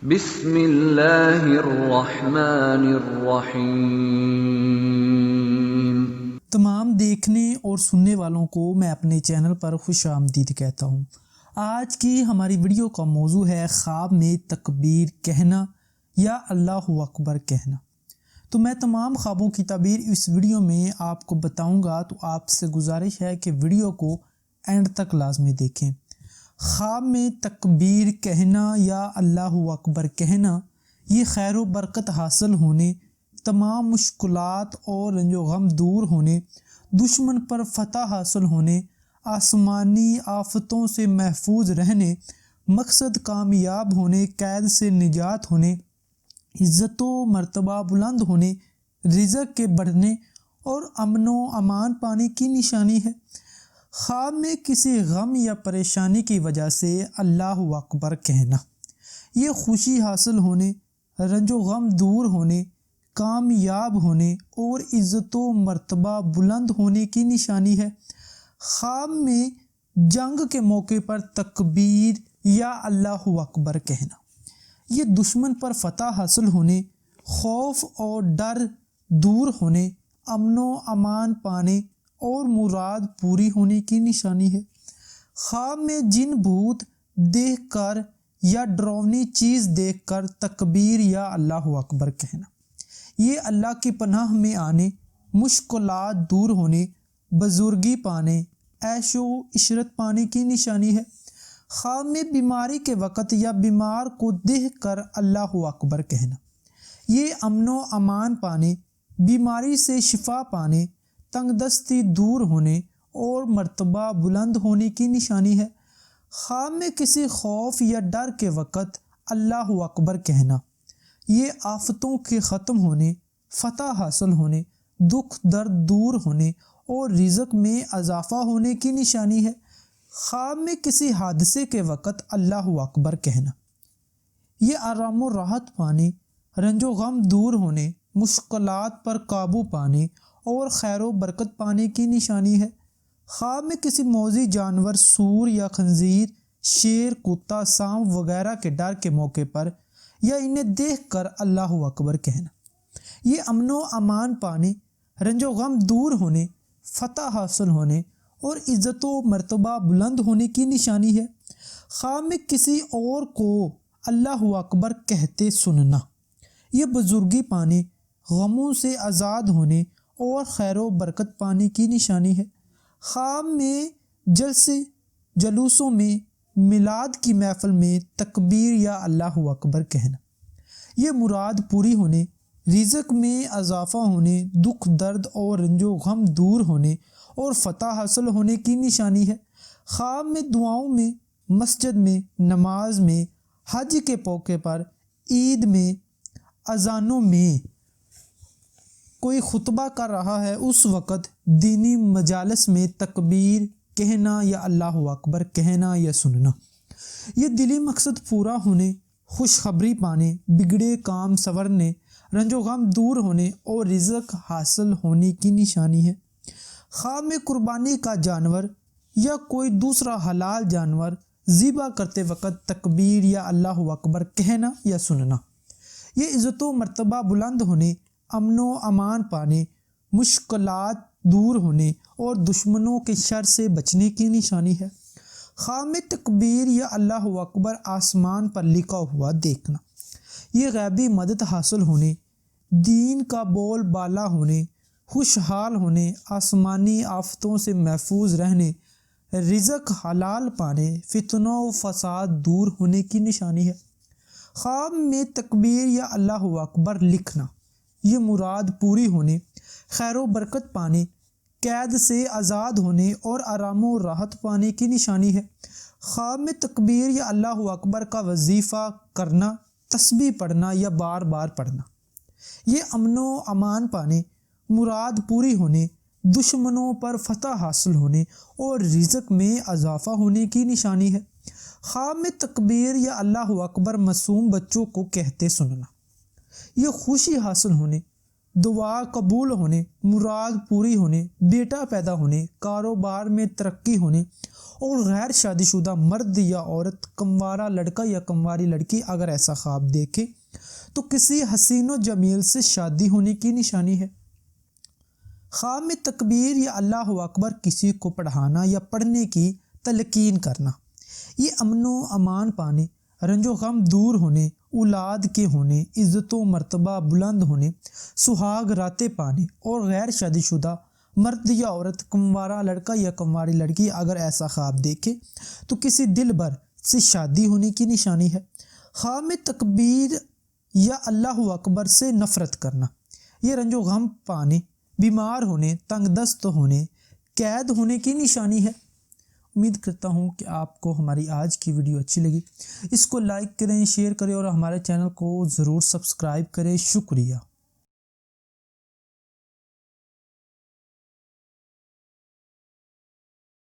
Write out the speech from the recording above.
بسم اللہ الرحمن الرحیم۔ تمام دیکھنے اور سننے والوں کو میں اپنے چینل پر خوش آمدید کہتا ہوں۔ آج کی ہماری ویڈیو کا موضوع ہے خواب میں تکبیر کہنا یا اللہ اکبر کہنا۔ تو میں تمام خوابوں کی تعبیر اس ویڈیو میں آپ کو بتاؤں گا، تو آپ سے گزارش ہے کہ ویڈیو کو اینڈ تک لازمی دیکھیں۔ خواب میں تکبیر کہنا یا اللہ اکبر کہنا یہ خیر و برکت حاصل ہونے، تمام مشکلات اور رنج و غم دور ہونے، دشمن پر فتح حاصل ہونے، آسمانی آفتوں سے محفوظ رہنے، مقصد کامیاب ہونے، قید سے نجات ہونے، عزت و مرتبہ بلند ہونے، رزق کے بڑھنے اور امن و امان پانے کی نشانی ہے۔ خواب میں کسی غم یا پریشانی کی وجہ سے اللہ اکبر کہنا یہ خوشی حاصل ہونے، رنج و غم دور ہونے، کامیاب ہونے اور عزت و مرتبہ بلند ہونے کی نشانی ہے۔ خواب میں جنگ کے موقع پر تکبیر یا اللہ اکبر کہنا یہ دشمن پر فتح حاصل ہونے، خوف اور ڈر دور ہونے، امن و امان پانے اور مراد پوری ہونے کی نشانی ہے۔ خواب میں جن بھوت دیکھ کر یا ڈراؤنی چیز دیکھ کر تکبیر یا اللہ اکبر کہنا یہ اللہ کی پناہ میں آنے، مشکلات دور ہونے، بزرگی پانے، عیش و عشرت پانے کی نشانی ہے۔ خواب میں بیماری کے وقت یا بیمار کو دیکھ کر اللہ اکبر کہنا یہ امن و امان پانے، بیماری سے شفا پانے، تنگ دستی دور ہونے اور مرتبہ بلند ہونے کی نشانی ہے۔ خواب میں کسی خوف یا ڈر کے وقت اللہ اکبر کہنا یہ آفتوں کے ختم ہونے، فتح حاصل ہونے، دکھ درد دور ہونے اور رزق میں اضافہ ہونے کی نشانی ہے۔ خواب میں کسی حادثے کے وقت اللہ اکبر کہنا یہ آرام و راحت پانے، رنج و غم دور ہونے، مشکلات پر قابو پانے اور خیر و برکت پانے کی نشانی ہے۔ خواب میں کسی موذی جانور، سور یا خنزیر، شیر، کتا، سانپ وغیرہ کے ڈر کے موقع پر یا انہیں دیکھ کر اللہ اکبر کہنا یہ امن و امان پانے، رنج و غم دور ہونے، فتح حاصل ہونے اور عزت و مرتبہ بلند ہونے کی نشانی ہے۔ خواب میں کسی اور کو اللہ اکبر کہتے سننا یہ بزرگی پانے، غموں سے آزاد ہونے اور خیر و برکت پانے کی نشانی ہے۔ خواب میں جلوسوں میں، میلاد کی محفل میں تکبیر یا اللہ اکبر کہنا یہ مراد پوری ہونے، رزق میں اضافہ ہونے، دکھ درد اور رنج و غم دور ہونے اور فتح حاصل ہونے کی نشانی ہے۔ خواب میں دعاؤں میں، مسجد میں، نماز میں، حج کے موقع پر، عید میں، اذانوں میں کوئی خطبہ کر رہا ہے اس وقت دینی مجالس میں تکبیر کہنا یا اللہ اکبر کہنا یا سننا یہ دلی مقصد پورا ہونے، خوشخبری پانے، بگڑے کام سنورنے، رنج و غم دور ہونے اور رزق حاصل ہونے کی نشانی ہے۔ خواب میں قربانی کا جانور یا کوئی دوسرا حلال جانور ذبح کرتے وقت تکبیر یا اللہ اکبر کہنا یا سننا یہ عزت و مرتبہ بلند ہونے، امن و امان پانے، مشکلات دور ہونے اور دشمنوں کے شر سے بچنے کی نشانی ہے۔ خواب میں تکبیر یا اللہ اکبر آسمان پر لکھا ہوا دیکھنا یہ غیبی مدد حاصل ہونے، دین کا بول بالا ہونے، خوشحال ہونے، آسمانی آفتوں سے محفوظ رہنے، رزق حلال پانے، فتنہ و فساد دور ہونے کی نشانی ہے۔ خواب میں تکبیر یا اللہ اکبر لکھنا یہ مراد پوری ہونے، خیر و برکت پانے، قید سے آزاد ہونے اور آرام و راحت پانے کی نشانی ہے۔ خواب میں تکبیر یا اللہ اکبر کا وظیفہ کرنا، تسبیح پڑھنا یا بار بار پڑھنا یہ امن و امان پانے، مراد پوری ہونے، دشمنوں پر فتح حاصل ہونے اور رزق میں اضافہ ہونے کی نشانی ہے۔ خواب میں تکبیر یا اللہ اکبر معصوم بچوں کو کہتے سننا یہ خوشی حاصل ہونے، دعا قبول ہونے، مراد پوری ہونے، بیٹا پیدا ہونے، کاروبار میں ترقی ہونے اور غیر شادی شدہ مرد یا عورت، کنوارا لڑکا یا کنواری لڑکی اگر ایسا خواب دیکھے تو کسی حسین و جمیل سے شادی ہونے کی نشانی ہے۔ خواب میں تکبیر یا اللہ اکبر کسی کو پڑھانا یا پڑھنے کی تلقین کرنا، یہ امن و امان پانے، رنج و غم دور ہونے، اولاد کے ہونے، عزت و مرتبہ بلند ہونے، سہاگ راتیں پانے اور غیر شادی شدہ مرد یا عورت، کنوارا لڑکا یا کنواری لڑکی اگر ایسا خواب دیکھے تو کسی دل بھر سے شادی ہونے کی نشانی ہے۔ خواب میں تکبیر یا اللہ اکبر سے نفرت کرنا، یہ رنج و غم پانے، بیمار ہونے، تنگ دست ہونے، قید ہونے کی نشانی ہے۔ امید کرتا ہوں کہ آپ کو ہماری آج کی ویڈیو اچھی لگی۔ اس کو لائک کریں، شیئر کریں اور ہمارے چینل کو ضرور سبسکرائب کریں۔ شکریہ۔